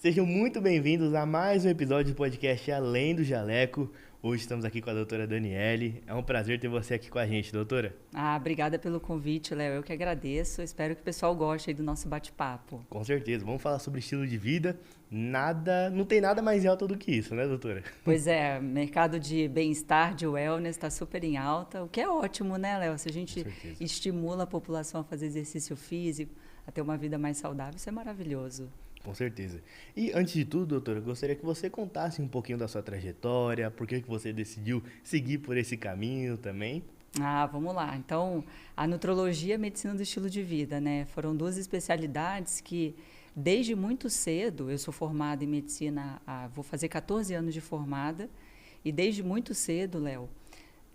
Sejam muito bem-vindos a mais um episódio do podcast Além do Jaleco. Hoje estamos aqui com a doutora Daniele. É um prazer ter você aqui com a gente, doutora. Obrigada pelo convite, Léo. Eu que agradeço. Espero que o pessoal goste aí do nosso bate-papo. Com certeza. Vamos falar sobre estilo de vida. Não tem nada mais alto do que isso, né, doutora? Pois é, mercado de bem-estar, de wellness, está super em alta, o que é ótimo, né, Léo? Se a Com gente certeza. estimula a população a fazer exercício físico, a ter uma vida mais saudável, isso é maravilhoso. Com certeza. E antes de tudo, doutora, eu gostaria que você contasse um pouquinho da sua trajetória, por que você decidiu seguir por esse caminho também. Vamos lá. Então, a nutrologia e a medicina do estilo de vida, né? Foram duas especialidades que, desde muito cedo, eu sou formada em medicina, vou fazer 14 anos de formada, e desde muito cedo, Léo,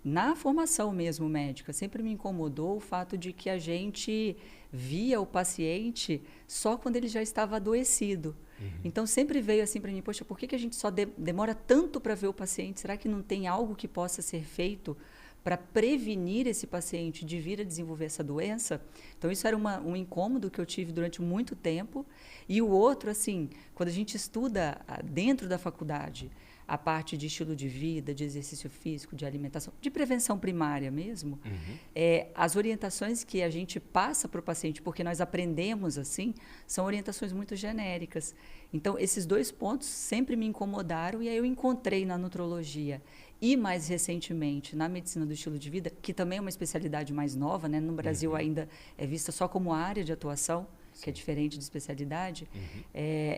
na formação mesmo médica, sempre me incomodou o fato de que a gente via o paciente só quando ele já estava adoecido. Uhum. Então, sempre veio assim para mim, poxa, por que a gente só demora tanto para ver o paciente? Será que não tem algo que possa ser feito para prevenir esse paciente de vir a desenvolver essa doença? Então, isso era um incômodo que eu tive durante muito tempo. E o outro, assim, quando a gente estuda dentro da faculdade, a parte de estilo de vida, de exercício físico, de alimentação, de prevenção primária mesmo, Uhum. as orientações que a gente passa para o paciente, porque nós aprendemos assim, são orientações muito genéricas. Então, esses dois pontos sempre me incomodaram e aí eu encontrei na nutrologia e, mais recentemente, na medicina do estilo de vida, que também é uma especialidade mais nova, né? No Brasil Uhum. ainda é vista só como área de atuação, que é Sim. diferente de especialidade. Uhum.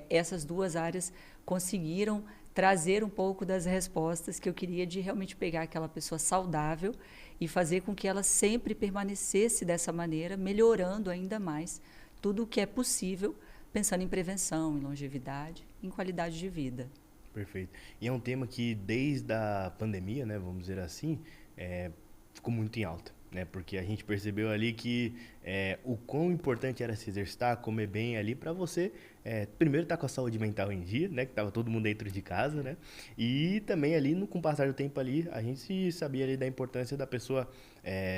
Essas duas áreas conseguiram trazer um pouco das respostas que eu queria de realmente pegar aquela pessoa saudável e fazer com que ela sempre permanecesse dessa maneira, melhorando ainda mais tudo o que é possível, pensando em prevenção, em longevidade, em qualidade de vida. Perfeito. E é um tema que desde a pandemia, né, vamos dizer assim, ficou muito em alta, né? Porque a gente percebeu ali que o quão importante era se exercitar, comer bem ali para você, primeiro estar com a saúde mental em dia, né? Que tava todo mundo dentro de casa, né? E também ali, com o passar do tempo ali, a gente sabia ali da importância da pessoa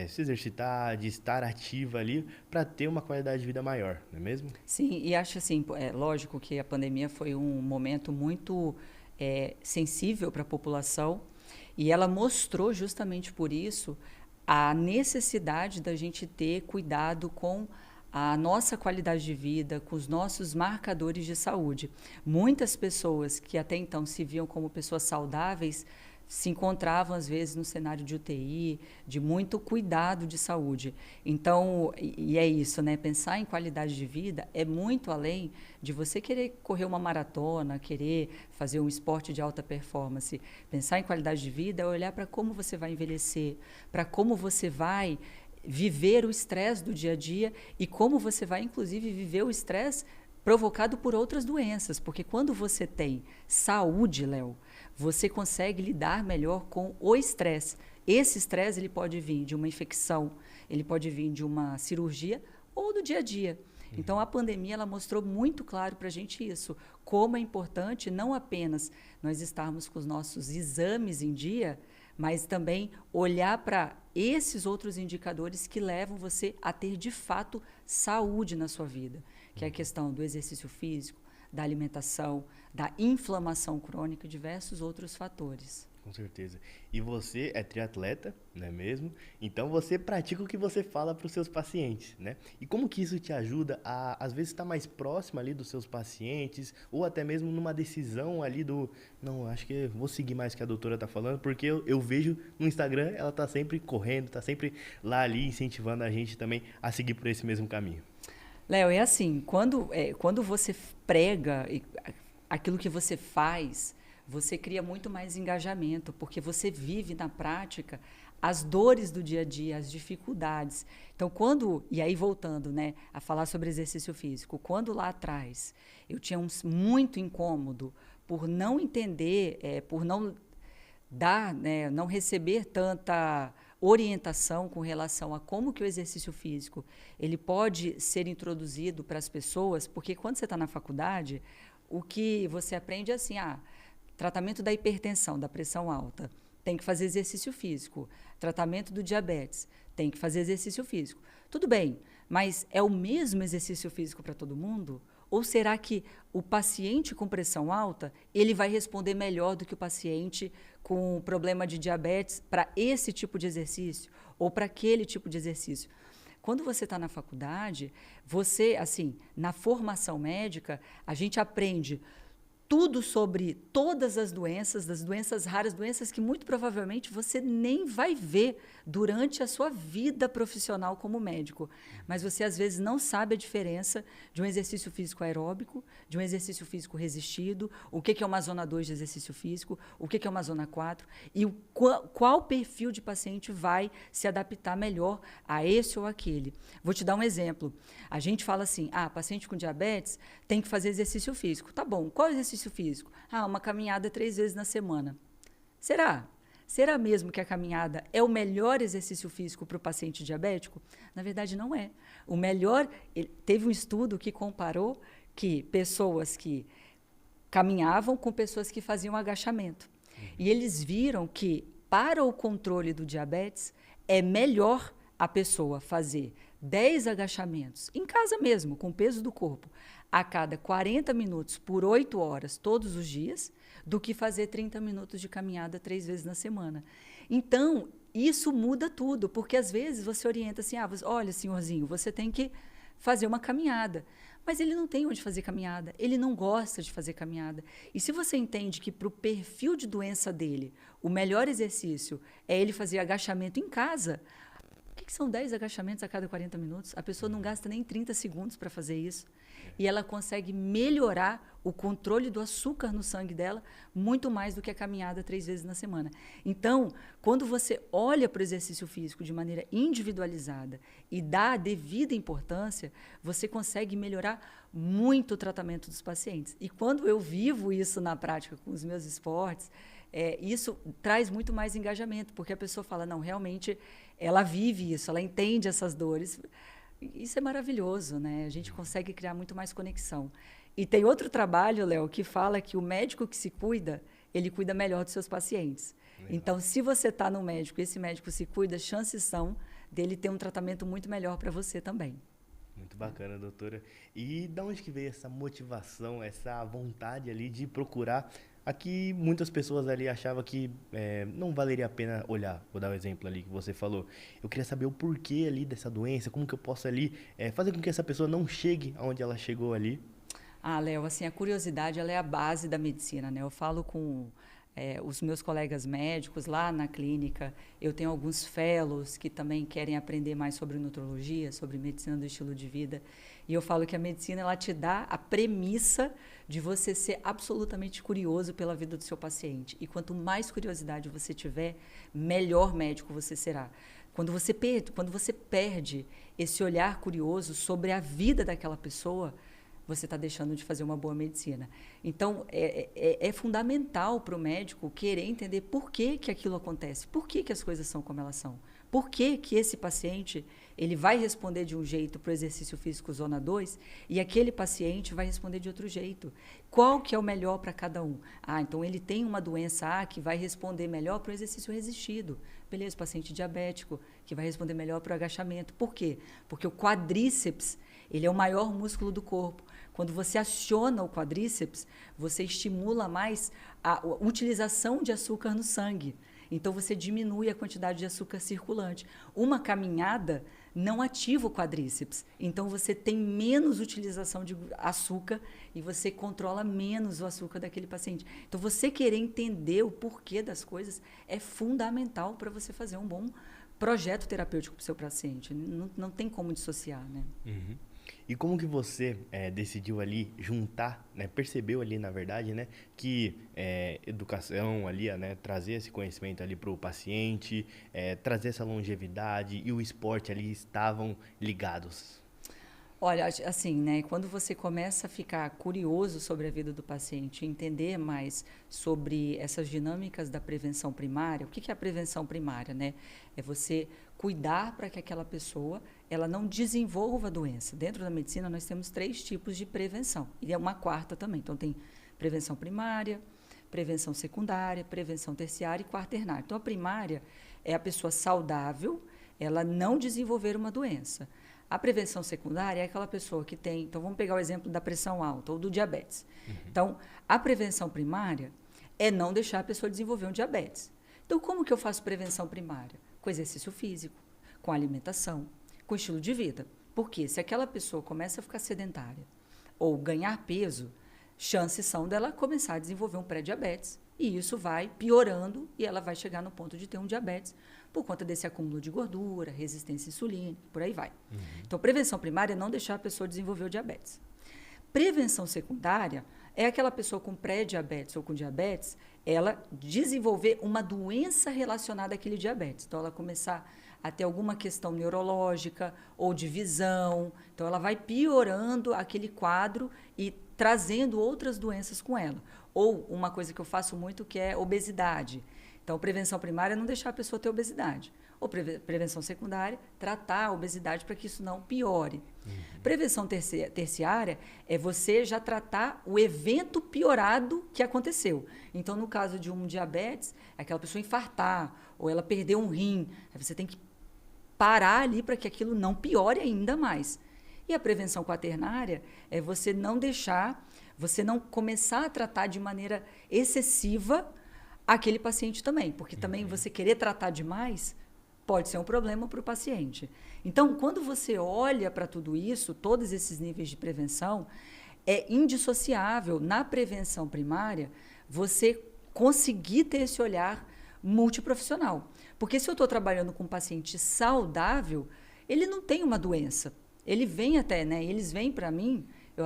se exercitar, de estar ativa ali para ter uma qualidade de vida maior, não é mesmo? Sim, e acho assim, lógico que a pandemia foi um momento muito sensível para a população e ela mostrou justamente por isso a necessidade da gente ter cuidado com a nossa qualidade de vida, com os nossos marcadores de saúde. Muitas pessoas que até então se viam como pessoas saudáveis se encontravam, às vezes, no cenário de UTI, de muito cuidado de saúde. Então, e é isso, né? Pensar em qualidade de vida é muito além de você querer correr uma maratona, querer fazer um esporte de alta performance. Pensar em qualidade de vida é olhar para como você vai envelhecer, para como você vai viver o estresse do dia a dia e como você vai, inclusive, viver o estresse provocado por outras doenças. Porque quando você tem saúde, Léo, você consegue lidar melhor com o estresse. Esse estresse ele pode vir de uma infecção, ele pode vir de uma cirurgia ou do dia a dia. Então, a pandemia ela mostrou muito claro para a gente isso, como é importante não apenas nós estarmos com os nossos exames em dia, mas também olhar para esses outros indicadores que levam você a ter, de fato, saúde na sua vida, que é a questão do exercício físico, da alimentação, da inflamação crônica e diversos outros fatores. Com certeza. E você é triatleta, não é mesmo? Então você pratica o que você fala para os seus pacientes, né? E como que isso te ajuda a, às vezes, estar mais próximo ali dos seus pacientes, ou até mesmo numa decisão ali do, não, acho que eu vou seguir mais o que a doutora tá falando, porque eu vejo no Instagram, ela tá sempre correndo, tá sempre lá ali incentivando a gente também a seguir por esse mesmo caminho. Léo, é assim, quando você prega aquilo que você faz, você cria muito mais engajamento, porque você vive na prática as dores do dia a dia, as dificuldades. Então, e aí voltando, né, a falar sobre exercício físico, quando lá atrás eu tinha muito incômodo por não entender, por não dar, né, não receber tanta orientação com relação a como que o exercício físico ele pode ser introduzido para as pessoas, porque quando você está na faculdade, o que você aprende é assim, tratamento da hipertensão, da pressão alta, tem que fazer exercício físico. Tratamento do diabetes, tem que fazer exercício físico. Tudo bem, mas é o mesmo exercício físico para todo mundo? Ou será que o paciente com pressão alta, ele vai responder melhor do que o paciente com problema de diabetes para esse tipo de exercício ou para aquele tipo de exercício? Quando você está na faculdade, você, assim, na formação médica, a gente aprende tudo sobre todas as doenças, das doenças raras, doenças que muito provavelmente você nem vai ver durante a sua vida profissional como médico. Mas você, às vezes, não sabe a diferença de um exercício físico aeróbico, de um exercício físico resistido, o que é uma zona 2 de exercício físico, o que é uma zona 4, e qual perfil de paciente vai se adaptar melhor a esse ou aquele. Vou te dar um exemplo. A gente fala assim, paciente com diabetes tem que fazer exercício físico. Tá bom, qual exercício físico? Uma caminhada 3 vezes na semana. Será? Será mesmo que a caminhada é o melhor exercício físico para o paciente diabético? Na verdade, não é. O melhor, teve um estudo que comparou que pessoas que caminhavam com pessoas que faziam agachamento. E eles viram que, para o controle do diabetes, é melhor a pessoa fazer 10 agachamentos, em casa mesmo, com o peso do corpo, a cada 40 minutos por 8 horas todos os dias, do que fazer 30 minutos de caminhada 3 vezes na semana. Então, isso muda tudo, porque às vezes você orienta assim, olha, senhorzinho, você tem que fazer uma caminhada. Mas ele não tem onde fazer caminhada, ele não gosta de fazer caminhada. E se você entende que para o perfil de doença dele, o melhor exercício é ele fazer agachamento em casa, o que são 10 agachamentos a cada 40 minutos? A pessoa não gasta nem 30 segundos para fazer isso. E ela consegue melhorar o controle do açúcar no sangue dela muito mais do que a caminhada 3 vezes na semana. Então, quando você olha para o exercício físico de maneira individualizada e dá a devida importância, você consegue melhorar muito o tratamento dos pacientes. E quando eu vivo isso na prática com os meus esportes, isso traz muito mais engajamento, porque a pessoa fala, não, realmente ela vive isso, ela entende essas dores. Isso é maravilhoso, né? A gente consegue criar muito mais conexão. E tem outro trabalho, Léo, que fala que o médico que se cuida, ele cuida melhor dos seus pacientes. Legal. Então, se você está no médico e esse médico se cuida, chances são dele ter um tratamento muito melhor para você também. Muito bacana, doutora. E de onde que veio essa motivação, essa vontade ali de procurar? Aqui muitas pessoas ali achavam que não valeria a pena olhar. Vou dar um exemplo ali que você falou. Eu queria saber o porquê ali dessa doença, como que eu posso ali fazer com que essa pessoa não chegue aonde ela chegou ali. Léo, assim, a curiosidade ela é a base da medicina, né? Eu falo com os meus colegas médicos lá na clínica, eu tenho alguns fellows que também querem aprender mais sobre nutrologia, sobre medicina do estilo de vida, e eu falo que a medicina ela te dá a premissa de você ser absolutamente curioso pela vida do seu paciente, e quanto mais curiosidade você tiver, melhor médico você será. Quando você perde esse olhar curioso sobre a vida daquela pessoa, você está deixando de fazer uma boa medicina. Então, é fundamental para o médico querer entender por que aquilo acontece, por que as coisas são como elas são, por que esse paciente ele vai responder de um jeito para o exercício físico zona 2 e aquele paciente vai responder de outro jeito. Qual que é o melhor para cada um? Então ele tem uma doença A que vai responder melhor para o exercício resistido. Beleza, paciente diabético, que vai responder melhor para o agachamento. Por quê? Porque o quadríceps ele é o maior músculo do corpo. Quando você aciona o quadríceps, você estimula mais a utilização de açúcar no sangue. Então, você diminui a quantidade de açúcar circulante. Uma caminhada não ativa o quadríceps. Então, você tem menos utilização de açúcar e você controla menos o açúcar daquele paciente. Então, você querer entender o porquê das coisas é fundamental para você fazer um bom projeto terapêutico para o seu paciente. Não tem como dissociar, né? Uhum. E como que você decidiu ali juntar, né, percebeu ali, na verdade, né, que educação ali, né, trazer esse conhecimento ali para o paciente, trazer essa longevidade e o esporte ali estavam ligados? Olha, assim, né, quando você começa a ficar curioso sobre a vida do paciente, entender mais sobre essas dinâmicas da prevenção primária, o que é a prevenção primária, né? É você cuidar para que aquela pessoa ela não desenvolva a doença. Dentro da medicina, nós temos 3 tipos de prevenção, e é uma 4ª também. Então, tem prevenção primária, prevenção secundária, prevenção terciária e quaternária. Então, a primária é a pessoa saudável, ela não desenvolver uma doença. A prevenção secundária é aquela pessoa que tem... Então, vamos pegar o exemplo da pressão alta ou do diabetes. Então, a prevenção primária é não deixar a pessoa desenvolver um diabetes. Então, como que eu faço prevenção primária? Com exercício físico, com alimentação, com estilo de vida. Porque se aquela pessoa começa a ficar sedentária ou ganhar peso, chances são dela começar a desenvolver um pré-diabetes. E isso vai piorando e ela vai chegar no ponto de ter um diabetes por conta desse acúmulo de gordura, resistência insulínica, por aí vai. Então, prevenção primária é não deixar a pessoa desenvolver o diabetes. Prevenção secundária é aquela pessoa com pré-diabetes ou com diabetes, ela desenvolver uma doença relacionada àquele diabetes. Então, ela começar a ter alguma questão neurológica ou de visão. Então, ela vai piorando aquele quadro e trazendo outras doenças com ela. Ou uma coisa que eu faço muito, que é obesidade. Então, prevenção primária é não deixar a pessoa ter obesidade. Ou prevenção secundária, tratar a obesidade para que isso não piore. Prevenção terciária é você já tratar o evento piorado que aconteceu. Então, no caso de um diabetes, é aquela pessoa infartar, ou ela perder um rim. Aí você tem que parar ali para que aquilo não piore ainda mais. E a prevenção quaternária é você não deixar, você não começar a tratar de maneira excessiva aquele paciente também, porque também você querer tratar demais pode ser um problema para o paciente. Então, quando você olha para tudo isso, todos esses níveis de prevenção, é indissociável na prevenção primária você conseguir ter esse olhar multiprofissional. Porque se eu estou trabalhando com um paciente saudável, ele não tem uma doença. Ele vem até, né? Eles vêm para mim, eu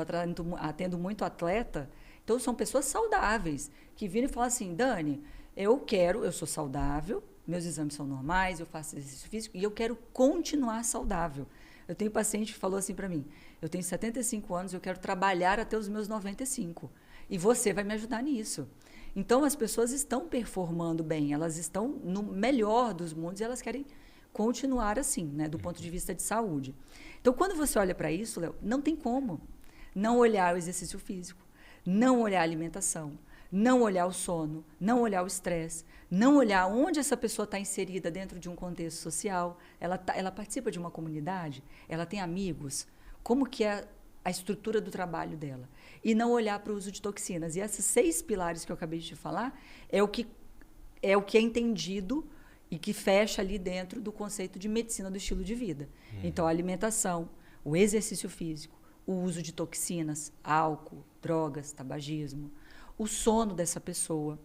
atendo muito atleta, então são pessoas saudáveis, que viram e falam assim, Dani, eu sou saudável, meus exames são normais, eu faço exercício físico e eu quero continuar saudável. Eu tenho paciente que falou assim para mim, eu tenho 75 anos, eu quero trabalhar até os meus 95 e você vai me ajudar nisso. Então, as pessoas estão performando bem, elas estão no melhor dos mundos e elas querem continuar assim, né, do ponto de vista de saúde. Então, quando você olha para isso, Léo, não tem como não olhar o exercício físico, não olhar a alimentação, não olhar o sono, não olhar o estresse, não olhar onde essa pessoa está inserida dentro de um contexto social, ela participa de uma comunidade, ela tem amigos, como que é a estrutura do trabalho dela. E não olhar para o uso de toxinas. E esses 6 pilares que eu acabei de te falar é o que é entendido e que fecha ali dentro do conceito de medicina do estilo de vida. Então, a alimentação, o exercício físico, o uso de toxinas, álcool, drogas, tabagismo, o sono dessa pessoa,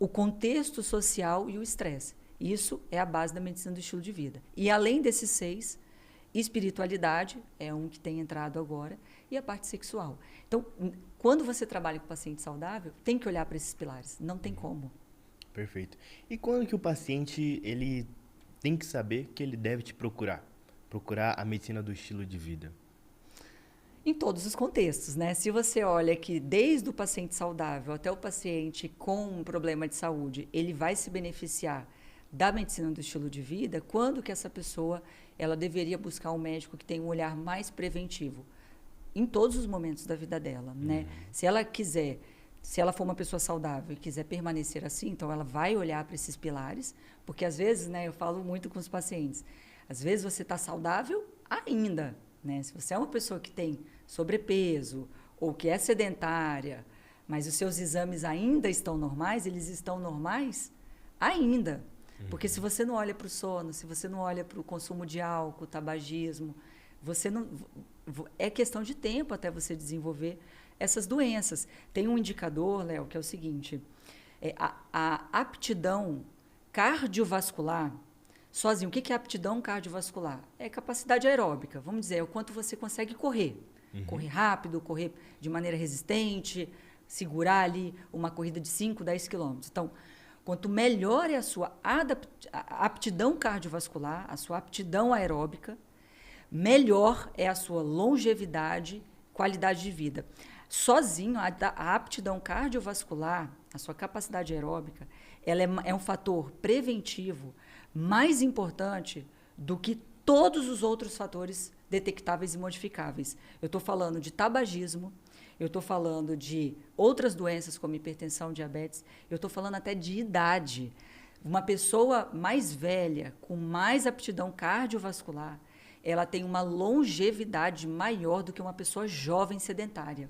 o contexto social e o estresse. Isso é a base da medicina do estilo de vida. E além desses 6, espiritualidade é um que tem entrado agora e a parte sexual. Então, quando você trabalha com paciente saudável, tem que olhar para esses pilares. Não tem como. Perfeito. E quando que o paciente ele tem que saber que ele deve te procurar? Procurar a medicina do estilo de vida? Em todos os contextos, né? Se você olha que desde o paciente saudável até o paciente com um problema de saúde, ele vai se beneficiar da medicina do estilo de vida, quando que essa pessoa ela deveria buscar um médico que tenha um olhar mais preventivo? Em todos os momentos da vida dela, né? Se ela for uma pessoa saudável e quiser permanecer assim, então ela vai olhar para esses pilares, porque às vezes, né, eu falo muito com os pacientes, às vezes você está saudável ainda, né? Se você é uma pessoa que tem sobrepeso ou que é sedentária, mas os seus exames ainda estão normais, eles estão normais ainda. Porque se você não olha para o sono, se você não olha para o consumo de álcool, tabagismo, você não... É questão de tempo até você desenvolver essas doenças. Tem um indicador, Léo, que é o seguinte, a aptidão cardiovascular, sozinho, o que é aptidão cardiovascular? É capacidade aeróbica, vamos dizer, é o quanto você consegue correr. Correr rápido, correr de maneira resistente, segurar ali uma corrida de 5, 10 quilômetros. Então, quanto melhor é a sua aptidão cardiovascular, a sua aptidão aeróbica, melhor é a sua longevidade, qualidade de vida. Sozinho, a aptidão cardiovascular, a sua capacidade aeróbica, ela é um fator preventivo mais importante do que todos os outros fatores detectáveis e modificáveis. Eu estou falando de tabagismo, eu estou falando de outras doenças como hipertensão, diabetes, eu estou falando até de idade. Uma pessoa mais velha, com mais aptidão cardiovascular, ela tem uma longevidade maior do que uma pessoa jovem sedentária.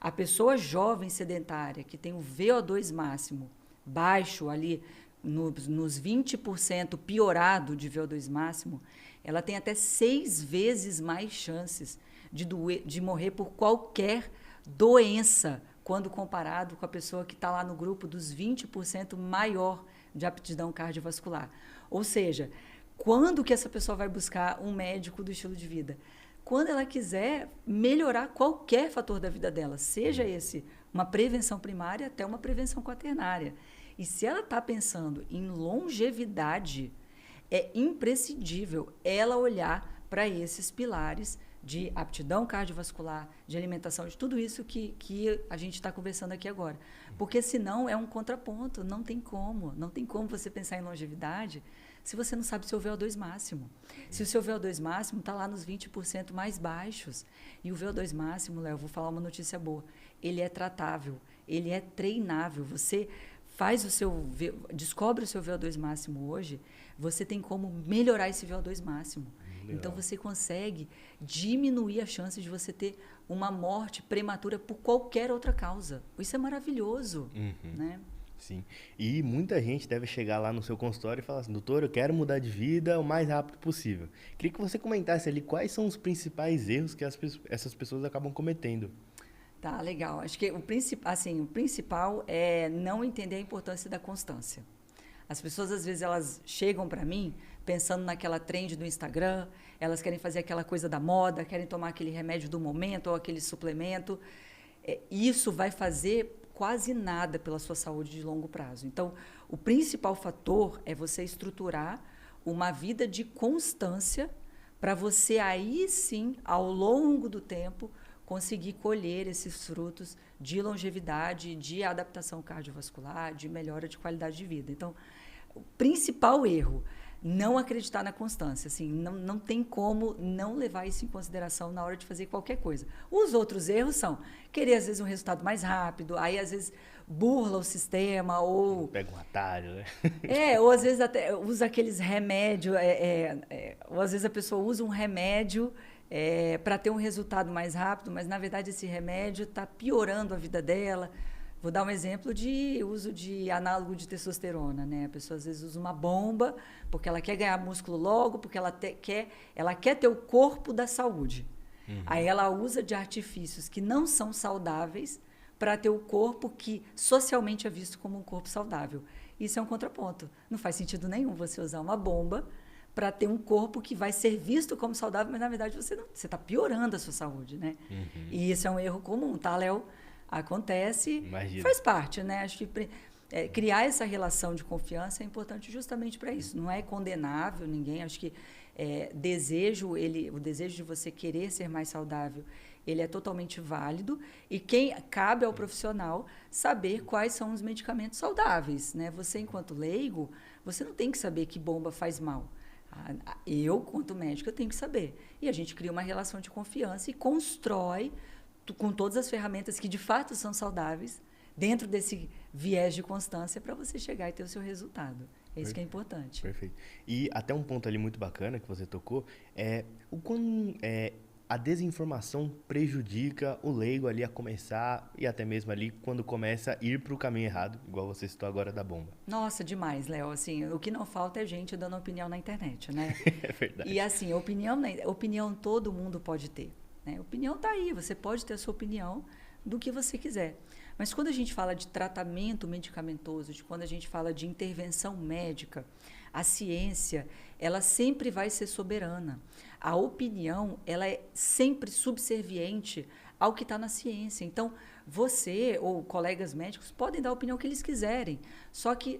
A pessoa jovem sedentária, que tem o VO2 máximo baixo ali, nos 20% piorado de VO2 máximo, ela tem até 6 vezes mais chances de morrer por qualquer doença, quando comparado com a pessoa que está lá no grupo dos 20% maior de aptidão cardiovascular. Ou seja, quando que essa pessoa vai buscar um médico do estilo de vida? Quando ela quiser melhorar qualquer fator da vida dela, seja esse uma prevenção primária até uma prevenção quaternária. E se ela está pensando em longevidade, é imprescindível ela olhar para esses pilares de aptidão cardiovascular, de alimentação, de tudo isso que a gente está conversando aqui agora. Porque senão é um contraponto, não tem como você pensar em longevidade se você não sabe o seu VO2 máximo. Se o seu VO2 máximo está lá nos 20% mais baixos. E o VO2 máximo, Léo, eu vou falar uma notícia boa, ele é tratável, ele é treinável. Você descobre o seu VO2 máximo hoje, você tem como melhorar esse VO2 máximo. Legal. Então, você consegue diminuir a chance de você ter uma morte prematura por qualquer outra causa. Isso é maravilhoso, né? Sim. E muita gente deve chegar lá no seu consultório e falar assim, doutor, eu quero mudar de vida o mais rápido possível. Queria que você comentasse ali quais são os principais erros que essas pessoas acabam cometendo. Tá, legal. Acho que o principal é não entender a importância da constância. As pessoas, às vezes, elas chegam para mim pensando naquela trend do Instagram, elas querem fazer aquela coisa da moda, querem tomar aquele remédio do momento ou aquele suplemento. Isso vai fazer quase nada pela sua saúde de longo prazo. Então, o principal fator é você estruturar uma vida de constância para você aí sim, ao longo do tempo, conseguir colher esses frutos de longevidade, de adaptação cardiovascular, de melhora de qualidade de vida. Então, o principal erro, não acreditar na constância. Assim, não tem como não levar isso em consideração na hora de fazer qualquer coisa. Os outros erros são querer, às vezes, um resultado mais rápido, aí, às vezes, burla o sistema, ou... Pega um atalho, né? Ou às vezes até usa aqueles remédios, ou às vezes a pessoa usa um remédio para ter um resultado mais rápido, mas, na verdade, esse remédio está piorando a vida dela. Vou dar um exemplo de uso de análogo de testosterona, né? A pessoa, às vezes, usa uma bomba porque ela quer ganhar músculo logo, porque ela quer ter o corpo da saúde. Aí ela usa de artifícios que não são saudáveis para ter o corpo que socialmente é visto como um corpo saudável. Isso é um contraponto. Não faz sentido nenhum você usar uma bomba para ter um corpo que vai ser visto como saudável, mas, na verdade, você está piorando a sua saúde, né? E isso é um erro comum, tá, Léo? Acontece, Imagina. Faz parte, né? Acho que criar essa relação de confiança é importante justamente para isso. Não é condenável ninguém. Acho que o desejo de você querer ser mais saudável, ele é totalmente válido. E cabe ao profissional saber quais são os medicamentos saudáveis, né? Você, enquanto leigo, você não tem que saber que bomba faz mal. Eu, quanto médico, eu tenho que saber. E a gente cria uma relação de confiança e constrói com todas as ferramentas que de fato são saudáveis, dentro desse viés de constância, para você chegar e ter o seu resultado. É isso que é importante. Perfeito. E até um ponto ali muito bacana que você tocou, o quão a desinformação prejudica o leigo ali a começar, e até mesmo ali quando começa a ir para o caminho errado, igual você citou agora da bomba. Nossa, demais, Léo. Assim, o que não falta é gente dando opinião na internet, né? É verdade. E assim, opinião todo mundo pode ter. A opinião está aí, você pode ter a sua opinião do que você quiser. Mas quando a gente fala de tratamento medicamentoso, quando a gente fala de intervenção médica, a ciência, ela sempre vai ser soberana. A opinião, ela é sempre subserviente ao que está na ciência. Então, você ou colegas médicos podem dar a opinião que eles quiserem, só que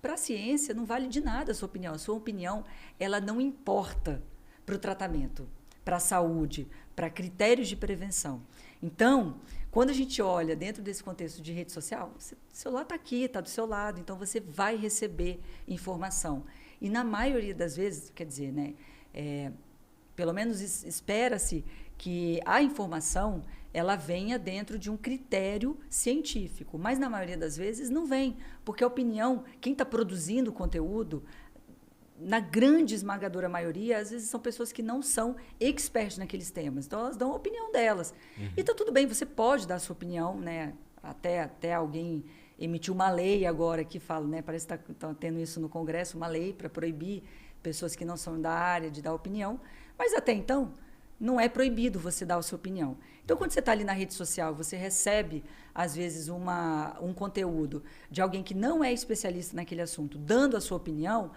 para a ciência não vale de nada a sua opinião. A sua opinião, ela não importa para o tratamento, para a saúde, para critérios de prevenção. Então, quando a gente olha dentro desse contexto de rede social, o celular está aqui, está do seu lado, então você vai receber informação. E na maioria das vezes, quer dizer, né, pelo menos espera-se que a informação ela venha dentro de um critério científico, mas na maioria das vezes não vem, porque a opinião, quem está produzindo o conteúdo, na grande esmagadora maioria, às vezes são pessoas que não são experts naqueles temas. Então, elas dão a opinião delas. E tá tudo bem, você pode dar a sua opinião, né? Até alguém emitiu uma lei agora que fala, né? Parece que está tendo isso no Congresso, uma lei para proibir pessoas que não são da área de dar opinião. Mas até então, não é proibido você dar a sua opinião. Então, quando você está ali na rede social, você recebe, às vezes, um conteúdo de alguém que não é especialista naquele assunto, dando a sua opinião,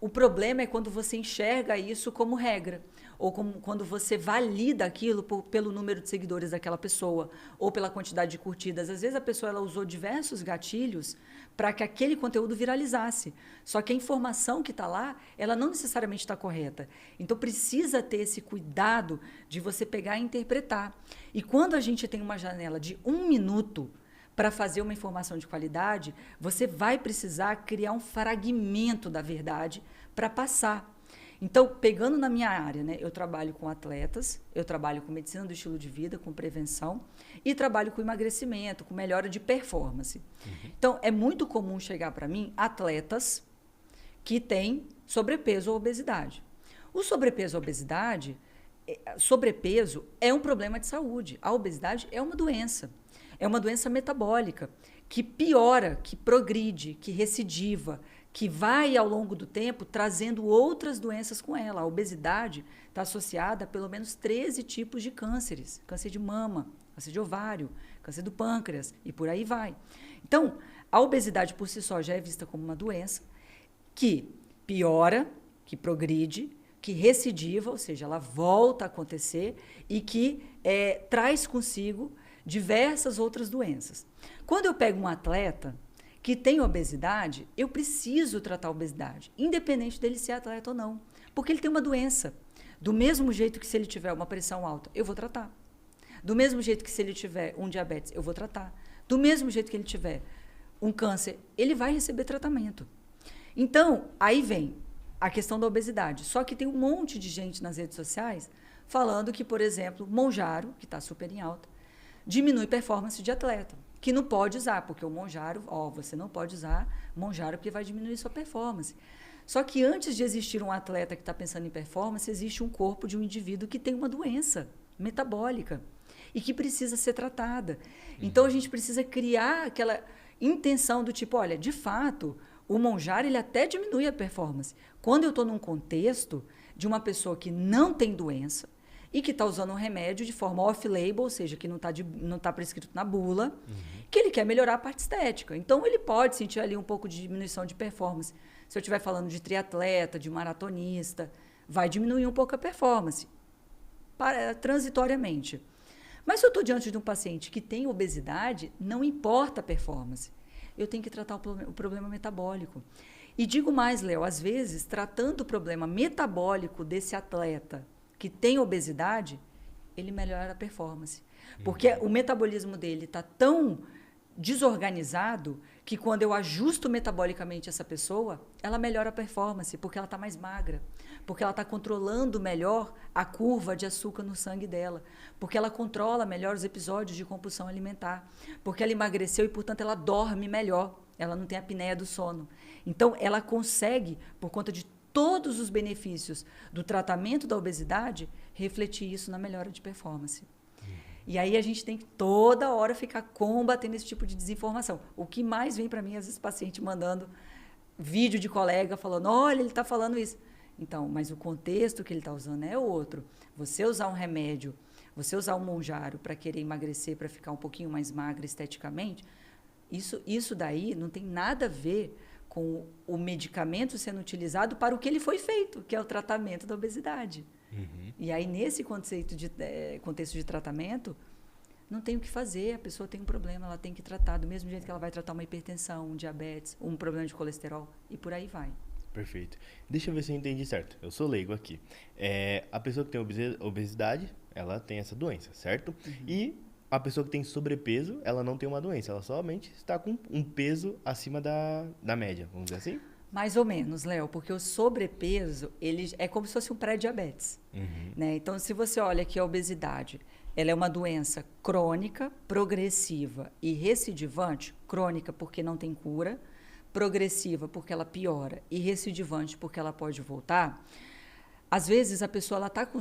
o problema é quando você enxerga isso como regra, ou quando você valida aquilo pelo número de seguidores daquela pessoa, ou pela quantidade de curtidas. Às vezes, a pessoa ela usou diversos gatilhos para que aquele conteúdo viralizasse. Só que a informação que está lá, ela não necessariamente está correta. Então, precisa ter esse cuidado de você pegar e interpretar. E quando a gente tem uma janela de 1 minuto para fazer uma informação de qualidade, você vai precisar criar um fragmento da verdade para passar. Então, pegando na minha área, né, eu trabalho com atletas, eu trabalho com medicina do estilo de vida, com prevenção, e trabalho com emagrecimento, com melhora de performance. Então, é muito comum chegar para mim atletas que têm sobrepeso ou obesidade. O sobrepeso ou obesidade, sobrepeso é um problema de saúde. A obesidade é uma doença. É uma doença metabólica que piora, que progride, que recidiva, que vai, ao longo do tempo, trazendo outras doenças com ela. A obesidade está associada a pelo menos 13 tipos de cânceres. Câncer de mama, câncer de ovário, câncer do pâncreas e por aí vai. Então, a obesidade por si só já é vista como uma doença que piora, que progride, que recidiva, ou seja, ela volta a acontecer e que traz consigo diversas outras doenças. Quando eu pego um atleta que tem obesidade, eu preciso tratar a obesidade, independente dele ser atleta ou não, porque ele tem uma doença. Do mesmo jeito que se ele tiver uma pressão alta, eu vou tratar. Do mesmo jeito que se ele tiver um diabetes, eu vou tratar. Do mesmo jeito que ele tiver um câncer, ele vai receber tratamento. Então, aí vem a questão da obesidade. Só que tem um monte de gente nas redes sociais falando que, por exemplo, Monjaro, que está super em alta, diminui performance de atleta, que não pode usar, porque o Monjaro, você não pode usar Monjaro porque vai diminuir sua performance. Só que antes de existir um atleta que está pensando em performance, existe um corpo de um indivíduo que tem uma doença metabólica e que precisa ser tratada. Então, a gente precisa criar aquela intenção do tipo, olha, de fato, o Monjaro ele até diminui a performance. Quando eu estou num contexto de uma pessoa que não tem doença, e que está usando um remédio de forma off-label, ou seja, que não está prescrito na bula, que ele quer melhorar a parte estética. Então, ele pode sentir ali um pouco de diminuição de performance. Se eu estiver falando de triatleta, de maratonista, vai diminuir um pouco a performance, transitoriamente. Mas se eu estou diante de um paciente que tem obesidade, não importa a performance. Eu tenho que tratar o problema metabólico. E digo mais, Léo, às vezes, tratando o problema metabólico desse atleta que tem obesidade, ele melhora a performance. Porque o metabolismo dele está tão desorganizado que quando eu ajusto metabolicamente essa pessoa, ela melhora a performance, porque ela está mais magra, porque ela está controlando melhor a curva de açúcar no sangue dela, porque ela controla melhor os episódios de compulsão alimentar, porque ela emagreceu e, portanto, ela dorme melhor, ela não tem a apneia do sono. Então, ela consegue, por conta de todos os benefícios do tratamento da obesidade, refletir isso na melhora de performance. E aí a gente tem que toda hora ficar combatendo esse tipo de desinformação. O que mais vem para mim, às vezes, paciente mandando vídeo de colega falando, olha, ele está falando isso. Então, mas o contexto que ele está usando é outro. Você usar um remédio, você usar um Monjaro para querer emagrecer, para ficar um pouquinho mais magra esteticamente, isso daí não tem nada a ver com o medicamento sendo utilizado para o que ele foi feito, que é o tratamento da obesidade. E aí, nesse contexto de tratamento, não tem o que fazer, a pessoa tem um problema, ela tem que tratar, do mesmo jeito que ela vai tratar uma hipertensão, um diabetes, um problema de colesterol, e por aí vai. Perfeito. Deixa eu ver se eu entendi certo. Eu sou leigo aqui. A pessoa que tem obesidade, ela tem essa doença, certo? E a pessoa que tem sobrepeso, ela não tem uma doença, ela somente está com um peso acima da média, vamos dizer assim? Mais ou menos, Léo, porque o sobrepeso, ele é como se fosse um pré-diabetes. Né? Então, se você olha aqui a obesidade, ela é uma doença crônica, progressiva e recidivante. Crônica porque não tem cura, progressiva porque ela piora e recidivante porque ela pode voltar, às vezes a pessoa ela está com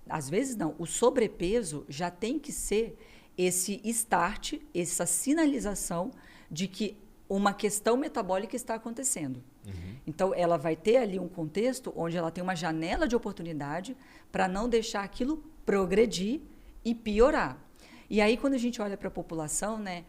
às vezes não, o sobrepeso já tem que ser esse start, essa sinalização de que uma questão metabólica está acontecendo. Então, ela vai ter ali um contexto onde ela tem uma janela de oportunidade para não deixar aquilo progredir e piorar. E aí, quando a gente olha para a população, né,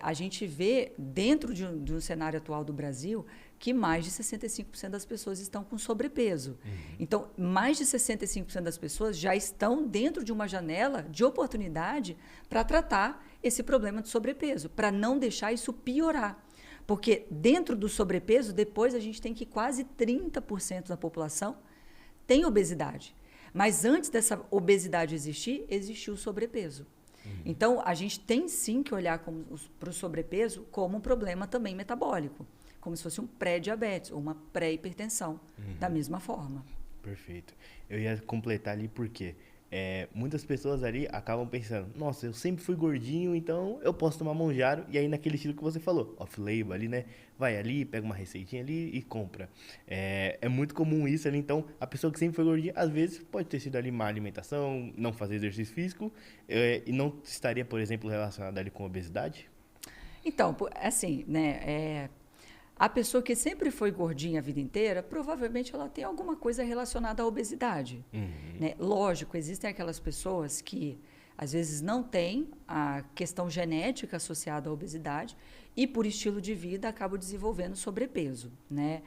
a gente vê, dentro de um cenário atual do Brasil, que mais de 65% das pessoas estão com sobrepeso. Então, mais de 65% das pessoas já estão dentro de uma janela de oportunidade para tratar esse problema de sobrepeso, para não deixar isso piorar. Porque dentro do sobrepeso, depois a gente tem que quase 30% da população tem obesidade. Mas antes dessa obesidade existir, existiu o sobrepeso. Então, a gente tem sim que olhar para o sobrepeso como um problema também metabólico, como se fosse um pré-diabetes ou uma pré-hipertensão, da mesma forma. Perfeito. Eu ia completar ali porque muitas pessoas ali acabam pensando, nossa, eu sempre fui gordinho, então eu posso tomar Monjaro, e aí naquele estilo que você falou, off-label ali, né? Vai ali, pega uma receitinha ali e compra. É muito comum isso ali, então a pessoa que sempre foi gordinha, às vezes pode ter sido ali má alimentação, não fazer exercício físico, e não estaria, por exemplo, relacionada ali com obesidade? Então, assim, né, a pessoa que sempre foi gordinha a vida inteira, provavelmente ela tem alguma coisa relacionada à obesidade. Né? Lógico, existem aquelas pessoas que às vezes não têm a questão genética associada à obesidade e por estilo de vida acabam desenvolvendo sobrepeso. Né?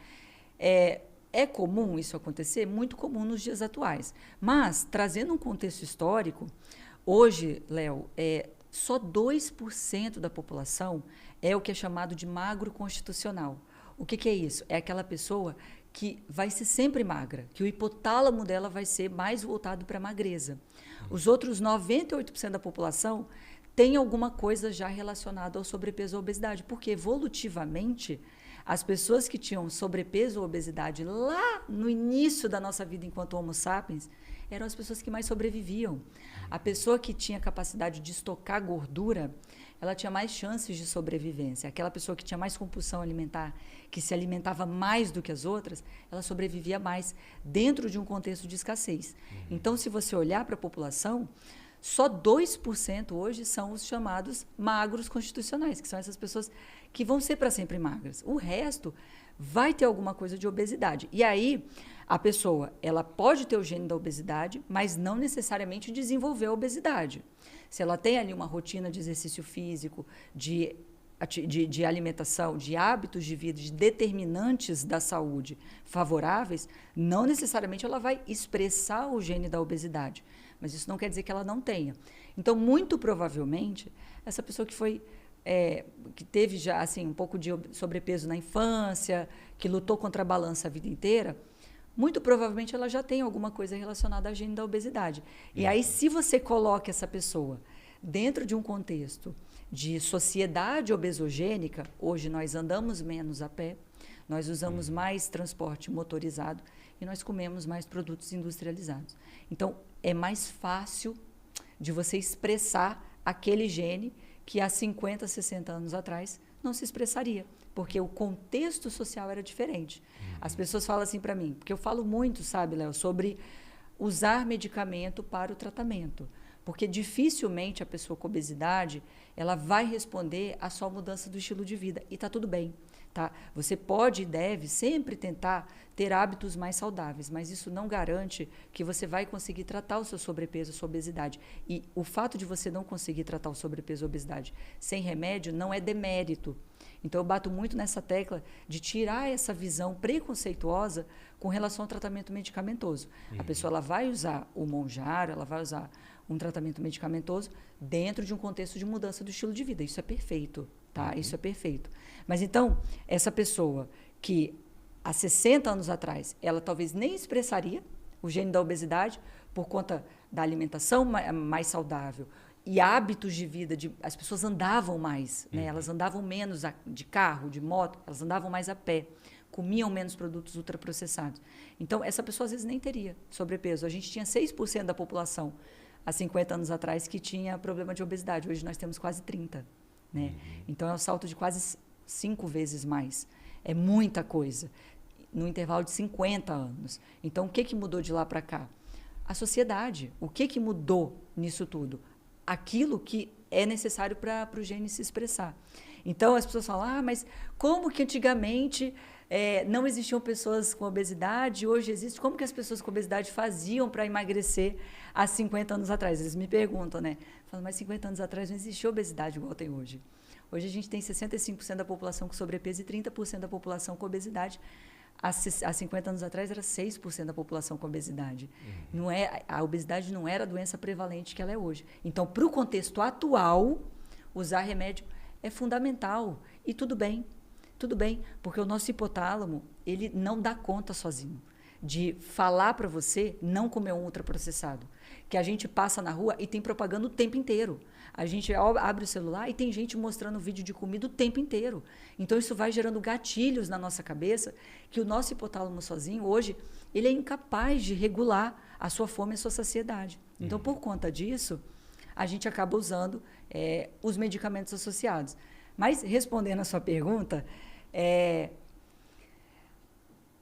É comum isso acontecer? Muito comum nos dias atuais. Mas, trazendo um contexto histórico, hoje, Léo, só 2% da população é o que é chamado de magro constitucional. O que é isso? É aquela pessoa que vai ser sempre magra, que o hipotálamo dela vai ser mais voltado para a magreza. Os outros 98% da população tem alguma coisa já relacionada ao sobrepeso ou obesidade, porque evolutivamente as pessoas que tinham sobrepeso ou obesidade lá no início da nossa vida enquanto Homo sapiens eram as pessoas que mais sobreviviam. A pessoa que tinha capacidade de estocar gordura, ela tinha mais chances de sobrevivência. Aquela pessoa que tinha mais compulsão alimentar, que se alimentava mais do que as outras, ela sobrevivia mais dentro de um contexto de escassez. Então, se você olhar para a população, só 2% hoje são os chamados magros constitucionais, que são essas pessoas que vão ser para sempre magras. O resto vai ter alguma coisa de obesidade. E aí, a pessoa, ela pode ter o gene da obesidade, mas não necessariamente desenvolver a obesidade. Se ela tem ali uma rotina de exercício físico, de alimentação, de hábitos de vida, de determinantes da saúde favoráveis, não necessariamente ela vai expressar o gene da obesidade. Mas isso não quer dizer que ela não tenha. Então, muito provavelmente, essa pessoa que teve já assim, um pouco de sobrepeso na infância, que lutou contra a balança a vida inteira, muito provavelmente ela já tem alguma coisa relacionada ao gene da obesidade. E aí, se você coloca essa pessoa dentro de um contexto de sociedade obesogênica, hoje nós andamos menos a pé, nós usamos mais transporte motorizado e nós comemos mais produtos industrializados. Então, é mais fácil de você expressar aquele gene que há 50, 60 anos atrás não se expressaria, porque o contexto social era diferente. As pessoas falam assim para mim, porque eu falo muito, sabe, Léo, sobre usar medicamento para o tratamento, porque dificilmente a pessoa com obesidade ela vai responder à só mudança do estilo de vida, e está tudo bem. Tá? Você pode e deve sempre tentar ter hábitos mais saudáveis, mas isso não garante que você vai conseguir tratar o seu sobrepeso, a sua obesidade. E o fato de você não conseguir tratar o sobrepeso ou obesidade sem remédio não é demérito. Então, eu bato muito nessa tecla de tirar essa visão preconceituosa com relação ao tratamento medicamentoso. A pessoa ela vai usar o Monjaro, ela vai usar um tratamento medicamentoso dentro de um contexto de mudança do estilo de vida. Isso é perfeito, tá? Isso é perfeito. Mas, então, essa pessoa que há 60 anos atrás, ela talvez nem expressaria o gene da obesidade por conta da alimentação mais saudável e hábitos de vida, as pessoas andavam mais, né? Elas andavam menos de carro, de moto, elas andavam mais a pé, comiam menos produtos ultraprocessados. Então, essa pessoa às vezes nem teria sobrepeso. A gente tinha 6% da população há 50 anos atrás que tinha problema de obesidade. Hoje nós temos quase 30%. Né? Então, é um salto de quase 5 vezes mais É muita coisa. No intervalo de 50 anos. Então, o que mudou de lá para cá? A sociedade. O que mudou nisso tudo? Aquilo que é necessário para o gene se expressar. Então, as pessoas falam, mas como que antigamente não existiam pessoas com obesidade, hoje existe? Como que as pessoas com obesidade faziam para emagrecer há 50 anos atrás? Eles me perguntam, né? Falam, mas 50 anos atrás não existia obesidade igual tem hoje. Hoje a gente tem 65% da população com sobrepeso e 30% da população com obesidade. Há 50 anos atrás era 6% da população com obesidade. A obesidade não era a doença prevalente que ela é hoje. Então, para o contexto atual, usar remédio é fundamental. E tudo bem, porque o nosso hipotálamo, ele não dá conta sozinho de falar para você não comer um ultraprocessado. Que a gente passa na rua e tem propaganda o tempo inteiro. A gente abre o celular e tem gente mostrando vídeo de comida o tempo inteiro. Então, isso vai gerando gatilhos na nossa cabeça que o nosso hipotálamo sozinho, hoje, ele é incapaz de regular a sua fome e a sua saciedade. Então, por conta disso, a gente acaba usando os medicamentos associados. Mas, respondendo a sua pergunta,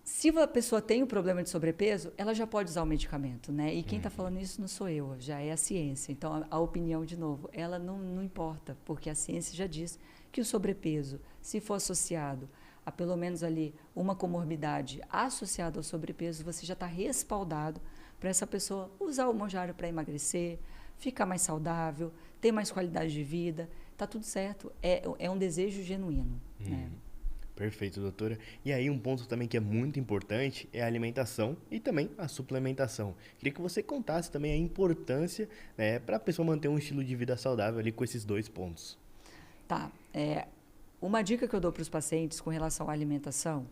se a pessoa tem um problema de sobrepeso, ela já pode usar o medicamento, né? E quem está falando isso não sou eu, já é a ciência. Então, a opinião, de novo, ela não importa, porque a ciência já diz que o sobrepeso, se for associado a pelo menos ali uma comorbidade associada ao sobrepeso, você já está respaldado para essa pessoa usar o Mounjaro para emagrecer, ficar mais saudável, ter mais qualidade de vida, está tudo certo. É um desejo genuíno, né? Perfeito, doutora. E aí um ponto também que é muito importante é a alimentação e também a suplementação. Queria que você contasse também a importância, né, para a pessoa manter um estilo de vida saudável ali com esses dois pontos. Tá. Uma dica que eu dou para os pacientes com relação à alimentação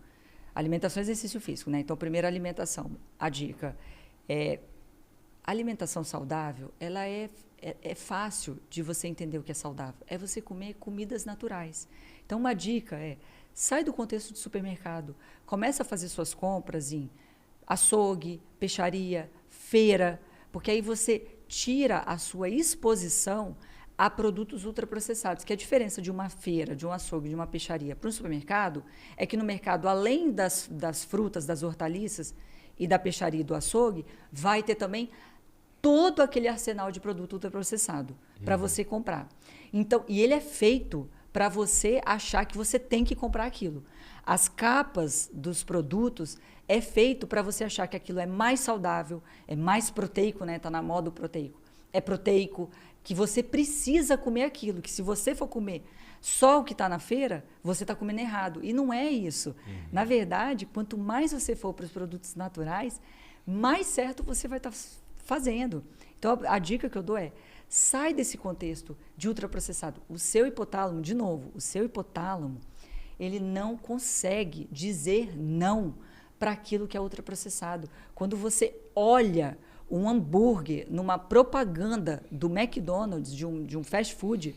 é exercício físico, né? Então, primeiro, alimentação. A dica alimentação saudável, ela é fácil de você entender o que é saudável. É você comer comidas naturais. Então, uma dica sai do contexto de supermercado, começa a fazer suas compras em açougue, peixaria, feira, porque aí você tira a sua exposição a produtos ultraprocessados, que a diferença de uma feira, de um açougue, de uma peixaria para um supermercado é que no mercado, além das frutas, das hortaliças e da peixaria e do açougue, vai ter também todo aquele arsenal de produto ultraprocessado para você comprar. Então, e ele é feito para você achar que você tem que comprar aquilo. As capas dos produtos é feito para você achar que aquilo é mais saudável, é mais proteico, né? Tá na moda o proteico. É proteico, que você precisa comer aquilo, que se você for comer só o que está na feira, você está comendo errado. E não é isso. Na verdade, quanto mais você for para os produtos naturais, mais certo você vai estar fazendo. Então, a dica que eu dou sai desse contexto de ultraprocessado. O seu hipotálamo, de novo, ele não consegue dizer não para aquilo que é ultraprocessado. Quando você olha um hambúrguer numa propaganda do McDonald's, de um fast food,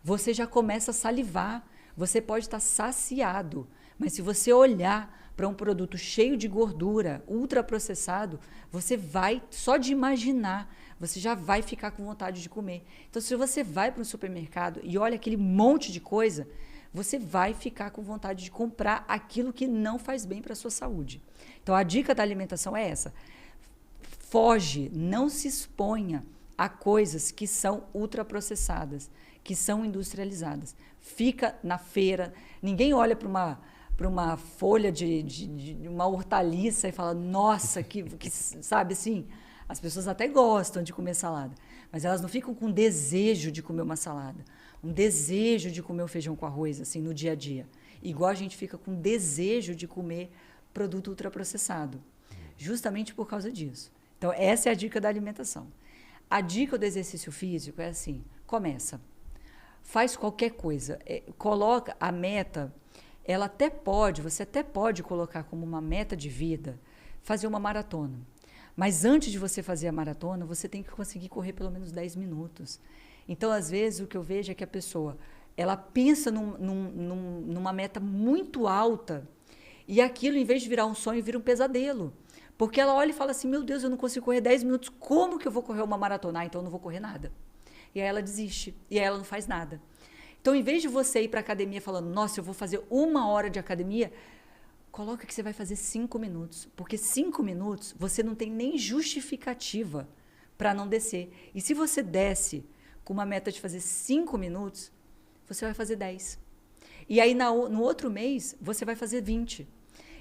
você já começa a salivar. Você pode estar saciado, mas se você olhar para um produto cheio de gordura, ultraprocessado, você vai, só de imaginar, você já vai ficar com vontade de comer. Então, se você vai para um supermercado e olha aquele monte de coisa, você vai ficar com vontade de comprar aquilo que não faz bem para a sua saúde. Então, a dica da alimentação é essa. Foge, não se exponha a coisas que são ultraprocessadas, que são industrializadas. Fica na feira, ninguém olha para uma folha de uma hortaliça e fala, nossa, que sabe assim, as pessoas até gostam de comer salada, mas elas não ficam com desejo de comer uma salada, um desejo de comer o feijão com arroz, assim, no dia a dia. Igual a gente fica com desejo de comer produto ultraprocessado, justamente por causa disso. Então, essa é a dica da alimentação. A dica do exercício físico é assim, começa, faz qualquer coisa, coloca a meta, você até pode colocar como uma meta de vida, fazer uma maratona. Mas antes de você fazer a maratona, você tem que conseguir correr pelo menos 10 minutos. Então, às vezes, o que eu vejo é que a pessoa, ela pensa numa meta muito alta e aquilo, em vez de virar um sonho, vira um pesadelo. Porque ela olha e fala assim, meu Deus, eu não consigo correr 10 minutos, como que eu vou correr uma maratona? Então, eu não vou correr nada. E aí ela desiste, e aí ela não faz nada. Então, em vez de você ir para a academia falando, nossa, eu vou fazer 1 hora de academia, coloca que você vai fazer 5 minutos. Porque 5 minutos, você não tem nem justificativa para não descer. E se você desce com uma meta de fazer 5 minutos, você vai fazer 10. E aí, no outro mês, você vai fazer 20.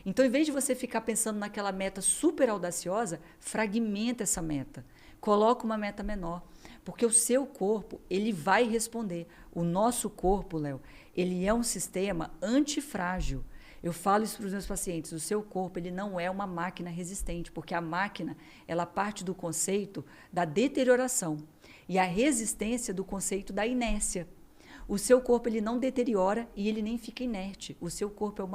Então, em vez de você ficar pensando naquela meta super audaciosa, fragmenta essa meta. Coloca uma meta menor. Porque o seu corpo, ele vai responder. O nosso corpo, Léo, ele é um sistema antifrágil. Eu falo isso para os meus pacientes. O seu corpo, ele não é uma máquina resistente, porque a máquina, ela parte do conceito da deterioração e a resistência do conceito da inércia. O seu corpo, ele não deteriora e ele nem fica inerte. O seu corpo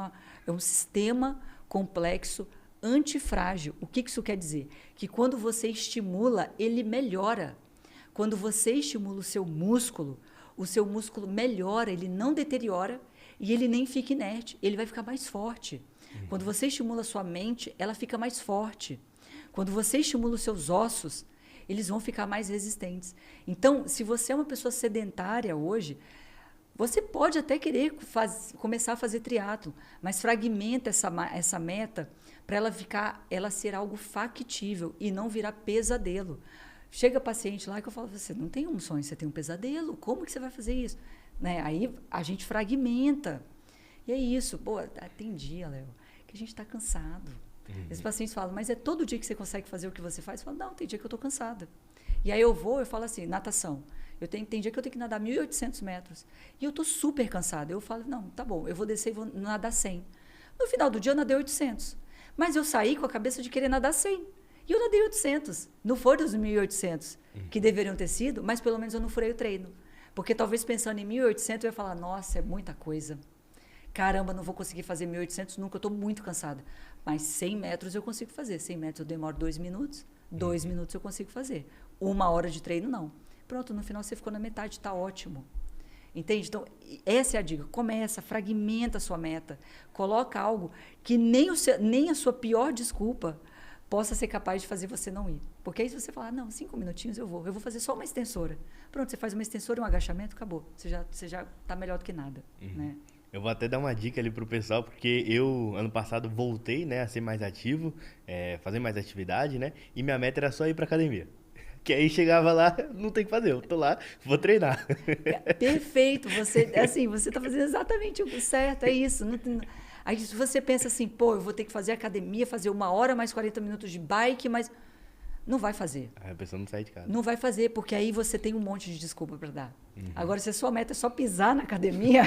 é um sistema complexo antifrágil. O que isso quer dizer? Que quando você estimula, ele melhora. Quando você estimula o seu músculo melhora, ele não deteriora e ele nem fica inerte, ele vai ficar mais forte. Quando você estimula a sua mente, ela fica mais forte. Quando você estimula os seus ossos, eles vão ficar mais resistentes. Então, se você é uma pessoa sedentária hoje, você pode até querer começar a fazer triatlo, mas fragmenta essa meta para ela ser algo factível e não virar pesadelo. Chega paciente lá que eu falo, você não tem um sonho, você tem um pesadelo, como que você vai fazer isso? Né? Aí a gente fragmenta. E é isso. Pô, tem dia, Léo, que a gente está cansado. Esses pacientes falam, mas é todo dia que você consegue fazer o que você faz? Eu falo, não, tem dia que eu estou cansada. E aí eu falo assim, natação. Tem dia que eu tenho que nadar 1.800 metros. E eu estou super cansada. Eu falo, não, tá bom, eu vou descer e vou nadar 100. No final do dia eu nadei 800. Mas eu saí com a cabeça de querer nadar 100. E eu nadei 800. Não foram os 1.800 que deveriam ter sido, mas pelo menos eu não furei o treino. Porque talvez pensando em 1.800 eu ia falar, nossa, é muita coisa. Caramba, não vou conseguir fazer 1.800 nunca, eu estou muito cansada. Mas 100 metros eu consigo fazer. 100 metros eu demoro 2 minutos. 2 minutos eu consigo fazer. 1 hora de treino, não. Pronto, no final você ficou na metade, está ótimo. Entende? Então, essa é a dica. Começa, fragmenta a sua meta. Coloca algo que nem a sua pior desculpa possa ser capaz de fazer você não ir. Porque aí se você falar, não, 5 minutinhos eu vou fazer só uma extensora. Pronto, você faz uma extensora, um agachamento, acabou. Você já está melhor do que nada. Né? Eu vou até dar uma dica ali pro pessoal, porque eu, ano passado, voltei, né, a ser mais ativo, fazer mais atividade, né, e minha meta era só ir pra academia. Que aí chegava lá, não tem o que fazer, eu tô lá, vou treinar. Perfeito, você tá fazendo exatamente o certo, é isso. Aí se você pensa assim, pô, eu vou ter que fazer academia, fazer 1 hora mais 40 minutos de bike, mas não vai fazer. Aí a pessoa não sai de casa. Não vai fazer, porque aí você tem um monte de desculpa para dar. Agora, se a sua meta é só pisar na academia,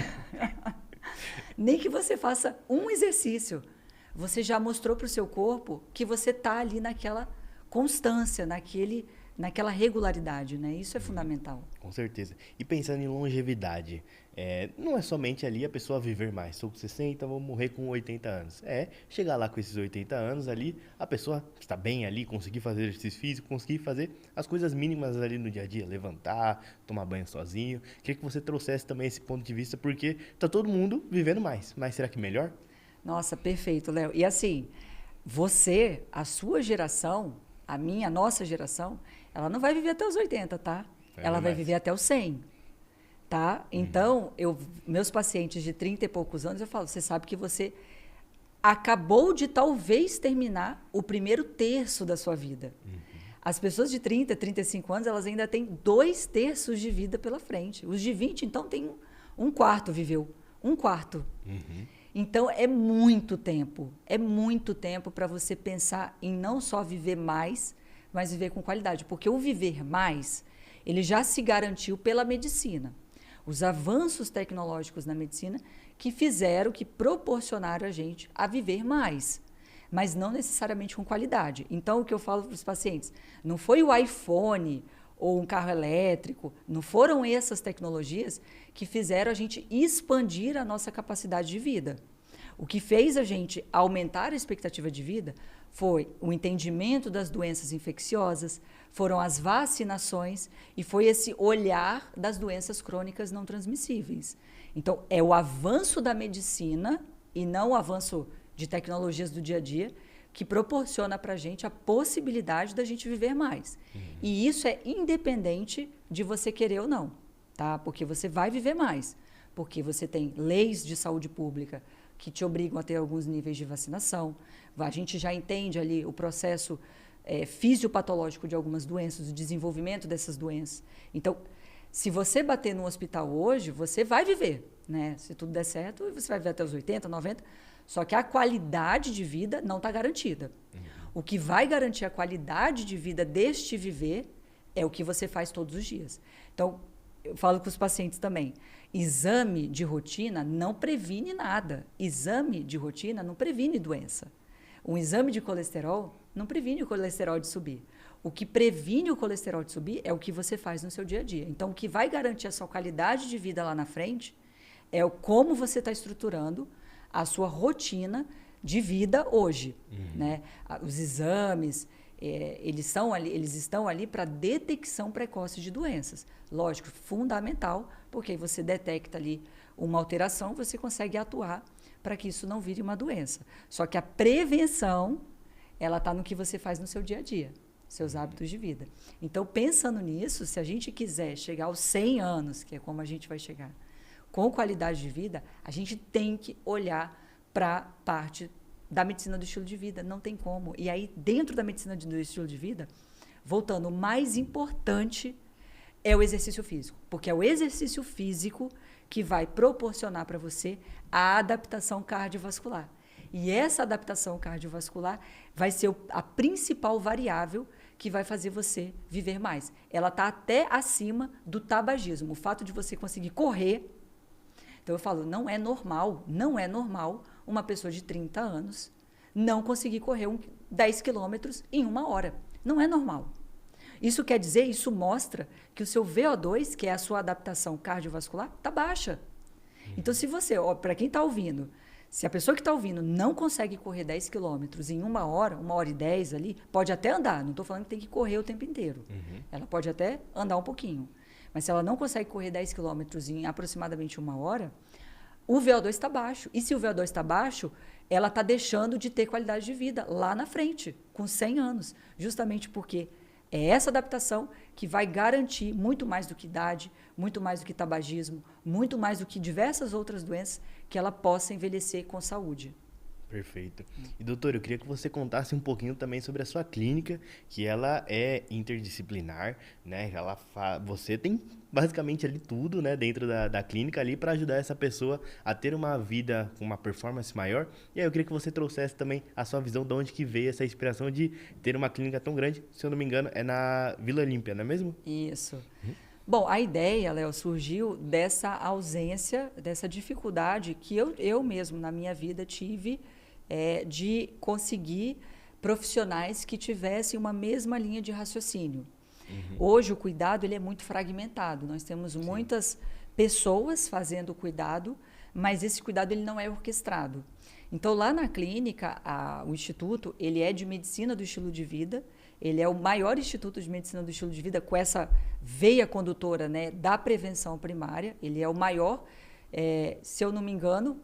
nem que você faça um exercício, você já mostrou para o seu corpo que você está ali naquela constância, naquela regularidade, né? Isso é fundamental. Com certeza. E pensando em longevidade, não é somente ali a pessoa viver mais. Sou com 60, vou morrer com 80 anos. Chegar lá com esses 80 anos ali, a pessoa está bem ali, conseguir fazer exercício físico, conseguir fazer as coisas mínimas ali no dia a dia, levantar, tomar banho sozinho. Queria que você trouxesse também esse ponto de vista, porque tá todo mundo vivendo mais. Mas será que melhor? Nossa, perfeito, Léo. E assim, a sua geração, a nossa geração, ela não vai viver até os 80, tá? Ela vai viver até os 100, tá? Então, meus pacientes de 30 e poucos anos, eu falo, você sabe que você acabou de talvez terminar o primeiro terço da sua vida. As pessoas de 30, 35 anos, elas ainda têm 2 terços de vida pela frente. Os de 20, então, tem 1/4 viveu. 1/4. Então, é muito tempo para você pensar em não só viver mais, mas viver com qualidade. Porque o viver mais, ele já se garantiu pela medicina. Os avanços tecnológicos na medicina que proporcionaram a gente a viver mais, mas não necessariamente com qualidade. Então, o que eu falo para os pacientes, não foi o iPhone ou um carro elétrico, não foram essas tecnologias que fizeram a gente expandir a nossa capacidade de vida. O que fez a gente aumentar a expectativa de vida foi o entendimento das doenças infecciosas, foram as vacinações e foi esse olhar das doenças crônicas não transmissíveis. Então, é o avanço da medicina e não o avanço de tecnologias do dia a dia que proporciona para a gente a possibilidade da gente viver mais. E isso é independente de você querer ou não, tá? Porque você vai viver mais. porque você tem leis de saúde pública que te obrigam a ter alguns níveis de vacinação. A gente já entende ali o processo fisiopatológico de algumas doenças, o desenvolvimento dessas doenças. Então, se você bater no hospital hoje, você vai viver, né? Se tudo der certo, você vai viver até os 80, 90, só que a qualidade de vida não está garantida. O que vai garantir a qualidade de vida deste viver é o que você faz todos os dias. Então, eu falo com os pacientes também, exame de rotina não previne nada. Exame de rotina não previne doença. Um exame de colesterol não previne o colesterol de subir. O que previne o colesterol de subir é o que você faz no seu dia a dia. Então, o que vai garantir a sua qualidade de vida lá na frente é o como você está estruturando a sua rotina de vida hoje. Né? Os exames, eles estão ali para detecção precoce de doenças. Lógico, fundamental, porque você detecta ali uma alteração, você consegue atuar para que isso não vire uma doença. Só que a prevenção, ela está no que você faz no seu dia a dia, seus hábitos de vida. Então, pensando nisso, se a gente quiser chegar aos 100 anos, que é como a gente vai chegar, com qualidade de vida, a gente tem que olhar para a parte da medicina do estilo de vida, não tem como. E aí, dentro da medicina do estilo de vida, voltando, o mais importante é o exercício físico, porque é o exercício físico que vai proporcionar para você a adaptação cardiovascular. E essa adaptação cardiovascular vai ser a principal variável que vai fazer você viver mais. Ela está até acima do tabagismo. O fato de você conseguir correr. Então, eu falo, não é normal uma pessoa de 30 anos não conseguir correr 10 quilômetros em 1 hora. Não é normal. Isso quer dizer, isso mostra que o seu VO2, que é a sua adaptação cardiovascular, está baixa. Então, se você, para quem está ouvindo, se a pessoa que está ouvindo não consegue correr 10 quilômetros em 1 hora, 1h10 ali, pode até andar, não estou falando que tem que correr o tempo inteiro. Ela pode até andar um pouquinho. Mas se ela não consegue correr 10 quilômetros em aproximadamente 1 hora, o VO2 está baixo. E se o VO2 está baixo, ela está deixando de ter qualidade de vida lá na frente, com 100 anos. Justamente porque é essa adaptação que vai garantir muito mais do que idade, muito mais do que tabagismo, muito mais do que diversas outras doenças, que ela possa envelhecer com saúde. Perfeito. E, doutor, eu queria que você contasse um pouquinho também sobre a sua clínica, que ela é interdisciplinar, né? Você tem basicamente ali tudo, né, dentro da clínica ali para ajudar essa pessoa a ter uma vida com uma performance maior. E aí eu queria que você trouxesse também a sua visão de onde que veio essa inspiração de ter uma clínica tão grande, se eu não me engano, é na Vila Olímpia, não é mesmo? Isso. Bom, a ideia, Léo, surgiu dessa ausência, dessa dificuldade que eu mesmo, na minha vida, tive de conseguir profissionais que tivessem uma mesma linha de raciocínio. Hoje, o cuidado ele é muito fragmentado. Nós temos muitas pessoas fazendo o cuidado, mas esse cuidado ele não é orquestrado. Então, lá na clínica, o Instituto ele é de Medicina do Estilo de Vida. Ele é o maior instituto de medicina do estilo de vida com essa veia condutora, né, da prevenção primária. Ele é o maior, se eu não me engano,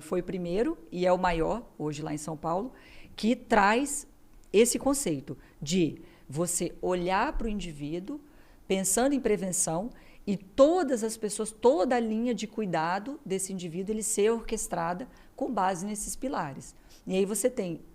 foi o primeiro e é o maior, hoje lá em São Paulo, que traz esse conceito de você olhar para o indivíduo, pensando em prevenção, e todas as pessoas, toda a linha de cuidado desse indivíduo, ele ser orquestrada com base nesses pilares. E aí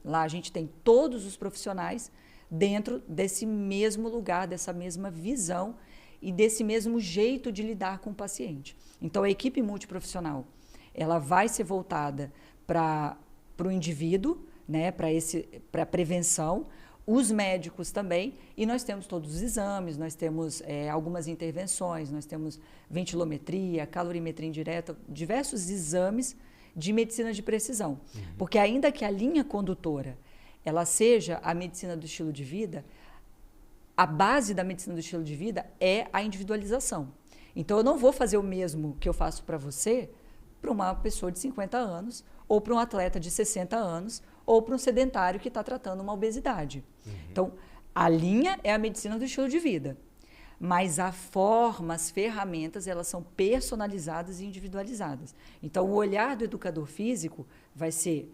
lá a gente tem todos os profissionais dentro desse mesmo lugar, dessa mesma visão e desse mesmo jeito de lidar com o paciente. Então, a equipe multiprofissional, ela vai ser voltada para o indivíduo, né, para a prevenção, os médicos também, e nós temos todos os exames, nós temos algumas intervenções, nós temos ventilometria, calorimetria indireta, diversos exames de medicina de precisão. Porque ainda que a linha condutora ela seja a medicina do estilo de vida, a base da medicina do estilo de vida é a individualização. Então, eu não vou fazer o mesmo que eu faço para você, para uma pessoa de 50 anos, ou para um atleta de 60 anos, ou para um sedentário que está tratando uma obesidade. Então, a linha é a medicina do estilo de vida, mas a forma, as ferramentas, elas são personalizadas e individualizadas. Então, o olhar do educador físico vai ser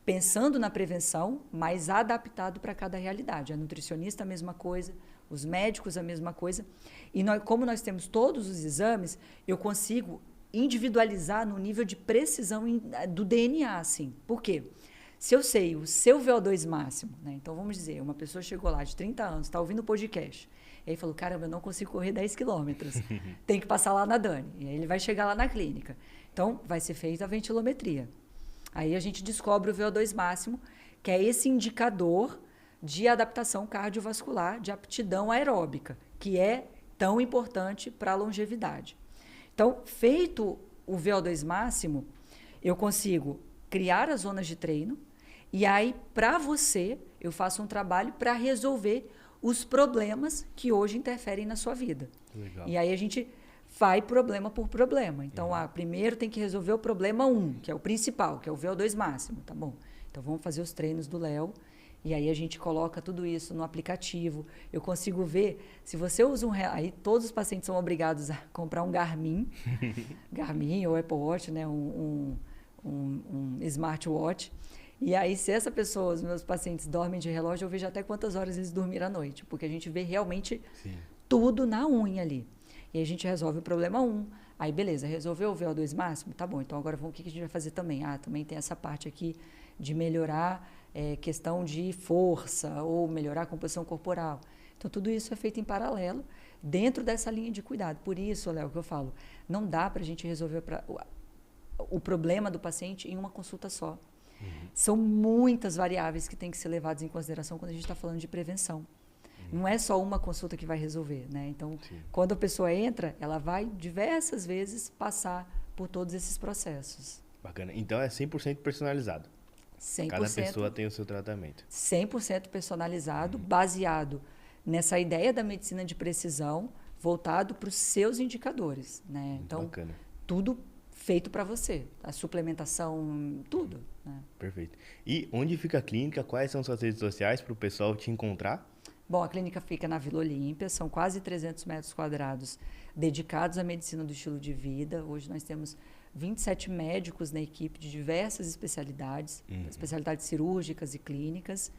pensando na prevenção, mas adaptado para cada realidade. A nutricionista a mesma coisa, os médicos a mesma coisa. E como nós temos todos os exames, eu consigo individualizar no nível de precisão do DNA, assim. Por quê? Se eu sei o seu VO2 máximo, né? Então vamos dizer, uma pessoa chegou lá de 30 anos, está ouvindo o podcast, e aí falou, caramba, eu não consigo correr 10 quilômetros, tem que passar lá na Dani. E aí ele vai chegar lá na clínica. Então vai ser feita a ventilometria. Aí a gente descobre o VO2 máximo, que é esse indicador de adaptação cardiovascular, de aptidão aeróbica, que é tão importante para a longevidade. Então, feito o VO2 máximo, eu consigo criar as zonas de treino e aí, para você, eu faço um trabalho para resolver os problemas que hoje interferem na sua vida. Legal. E aí a gente vai problema por problema. Então, primeiro tem que resolver o problema 1, que é o principal, que é o VO2 máximo, tá bom? Então, vamos fazer os treinos do Léo. E aí a gente coloca tudo isso no aplicativo. Eu consigo ver, se você usa aí todos os pacientes são obrigados a comprar um Garmin, Garmin ou Apple Watch, né? um smartwatch. E aí, se essa pessoa, os meus pacientes dormem de relógio, eu vejo até quantas horas eles dormiram à noite, porque a gente vê realmente tudo na unha ali. E aí a gente resolve o problema 1. Aí, beleza, resolveu o VO2 máximo? Tá bom, então agora o que a gente vai fazer também? Também tem essa parte aqui de melhorar questão de força ou melhorar a composição corporal. Então, tudo isso é feito em paralelo dentro dessa linha de cuidado. Por isso, Léo, que eu falo, não dá para a gente resolver o problema do paciente em uma consulta só. São muitas variáveis que têm que ser levadas em consideração quando a gente está falando de prevenção. Não é só uma consulta que vai resolver, né? Então, quando a pessoa entra, ela vai diversas vezes passar por todos esses processos. Bacana. Então, é 100% personalizado. 100%, cada pessoa tem o seu tratamento. 100% personalizado, baseado nessa ideia da medicina de precisão, voltado para os seus indicadores, né? Então, bacana. Tudo feito para você. A suplementação, tudo. Né? Perfeito. E onde fica a clínica? Quais são suas redes sociais para o pessoal te encontrar? Bom, a clínica fica na Vila Olímpia, são quase 300 metros quadrados dedicados à medicina do estilo de vida. Hoje nós temos 27 médicos na equipe de diversas especialidades, especialidades cirúrgicas e clínicas.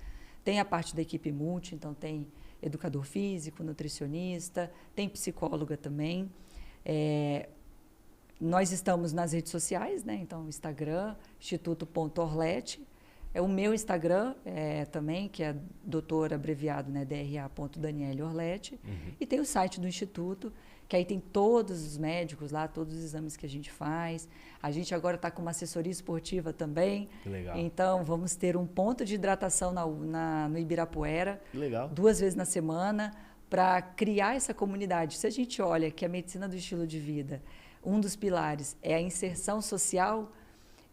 Tem a parte da equipe multi, então tem educador físico, nutricionista, tem psicóloga também. Nós estamos nas redes sociais, né? Então, Instagram, instituto.orlet. O meu Instagram também, que é doutor abreviado, né? DRA.Daniele Orlet. E tem o site do Instituto, que aí tem todos os médicos lá, todos os exames que a gente faz. A gente agora está com uma assessoria esportiva também. Que legal. Então, vamos ter um ponto de hidratação no Ibirapuera. Que legal. 2 vezes na semana, para criar essa comunidade. Se a gente olha que a medicina do estilo de vida, um dos pilares é a inserção social,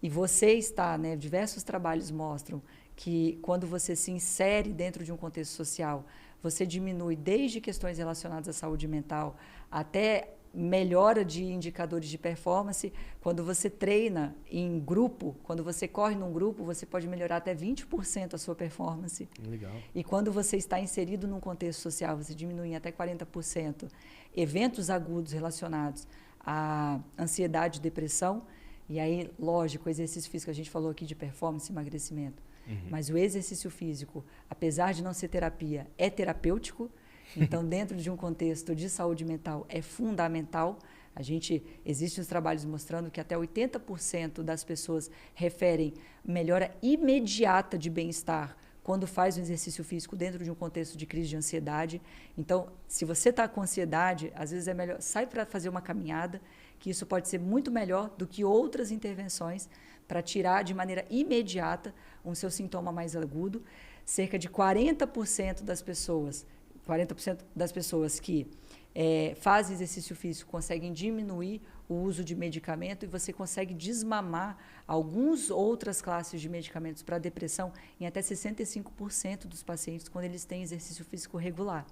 e você está, né, diversos trabalhos mostram que quando você se insere dentro de um contexto social, você diminui desde questões relacionadas à saúde mental até melhora de indicadores de performance. Quando você treina em grupo, quando você corre num grupo, você pode melhorar até 20% a sua performance. Legal. E quando você está inserido num contexto social, você diminui em até 40% eventos agudos relacionados à ansiedade e depressão. E aí, lógico, o exercício físico, a gente falou aqui de performance e emagrecimento, mas o exercício físico, apesar de não ser terapia, é terapêutico. Então, dentro de um contexto de saúde mental, é fundamental. Existem os trabalhos mostrando que até 80% das pessoas referem melhora imediata de bem-estar quando faz um exercício físico dentro de um contexto de crise de ansiedade. Então, se você está com ansiedade, às vezes é melhor, sai para fazer uma caminhada, que isso pode ser muito melhor do que outras intervenções para tirar de maneira imediata um seu sintoma mais agudo. Cerca de 40% das pessoas que fazem exercício físico conseguem diminuir o uso de medicamento, e você consegue desmamar algumas outras classes de medicamentos para depressão em até 65% dos pacientes quando eles têm exercício físico regular.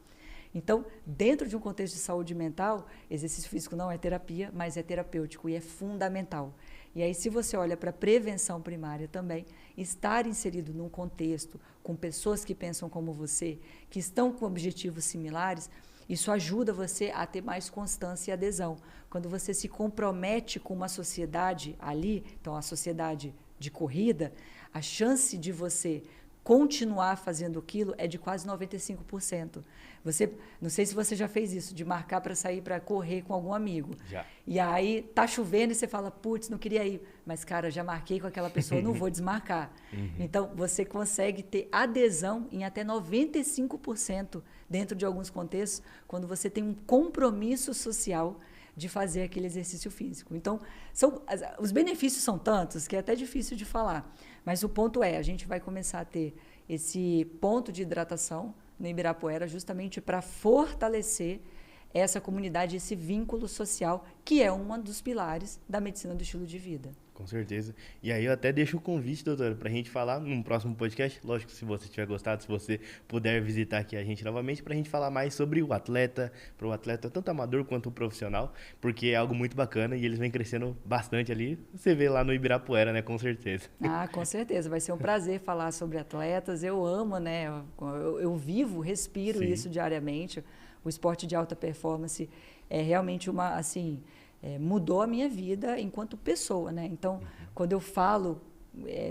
Então, dentro de um contexto de saúde mental, exercício físico não é terapia, mas é terapêutico e é fundamental. E aí, se você olha para a prevenção primária também, estar inserido num contexto com pessoas que pensam como você, que estão com objetivos similares, isso ajuda você a ter mais constância e adesão. Quando você se compromete com uma sociedade ali, então a sociedade de corrida, a chance de você continuar fazendo aquilo é de quase 95%. Não sei se você já fez isso, de marcar para sair para correr com algum amigo. Já. E aí tá chovendo e você fala, putz, não queria ir. Mas, cara, já marquei com aquela pessoa, não vou desmarcar. Então, você consegue ter adesão em até 95% dentro de alguns contextos, quando você tem um compromisso social de fazer aquele exercício físico. Então, os benefícios são tantos que é até difícil de falar. Mas o ponto é, a gente vai começar a ter esse ponto de hidratação no Ibirapuera justamente para fortalecer essa comunidade, esse vínculo social, que é um dos pilares da medicina do estilo de vida. Com certeza. E aí eu até deixo o convite, doutora, para a gente falar num próximo podcast. Lógico, se você tiver gostado, se você puder visitar aqui a gente novamente, para a gente falar mais sobre o atleta, para o atleta tanto amador quanto o profissional, porque é algo muito bacana e eles vêm crescendo bastante ali. Você vê lá no Ibirapuera, né? Com certeza. Ah, com certeza. Vai ser um prazer falar sobre atletas. Eu amo, né? Eu vivo, respiro Sim. isso diariamente. O esporte de alta performance é realmente mudou a minha vida enquanto pessoa, né? Então, quando eu falo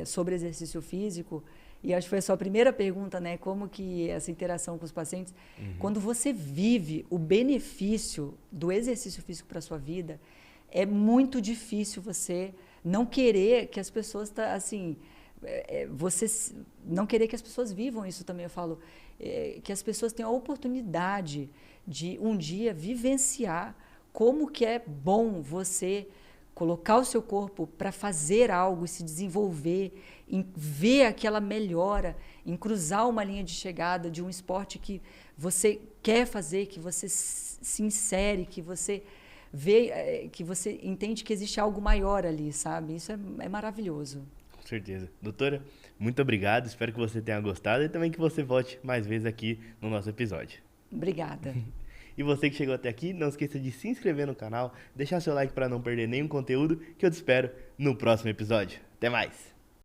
sobre exercício físico, e acho que foi a sua primeira pergunta, né? Como que essa interação com os pacientes, quando você vive o benefício do exercício físico para a sua vida, é muito difícil você não querer que as pessoas, você não querer que as pessoas vivam isso também. Eu falo que as pessoas tenham a oportunidade de um dia vivenciar como que é bom você colocar o seu corpo para fazer algo e se desenvolver, em ver aquela melhora, em cruzar uma linha de chegada de um esporte que você quer fazer, que você se insere, que você vê, que você entende que existe algo maior ali, sabe? Isso é maravilhoso. Com certeza. Doutora, muito obrigado. Espero que você tenha gostado e também que você volte mais vezes aqui no nosso episódio. Obrigada. E você que chegou até aqui, não esqueça de se inscrever no canal, deixar seu like para não perder nenhum conteúdo, que eu te espero no próximo episódio. Até mais!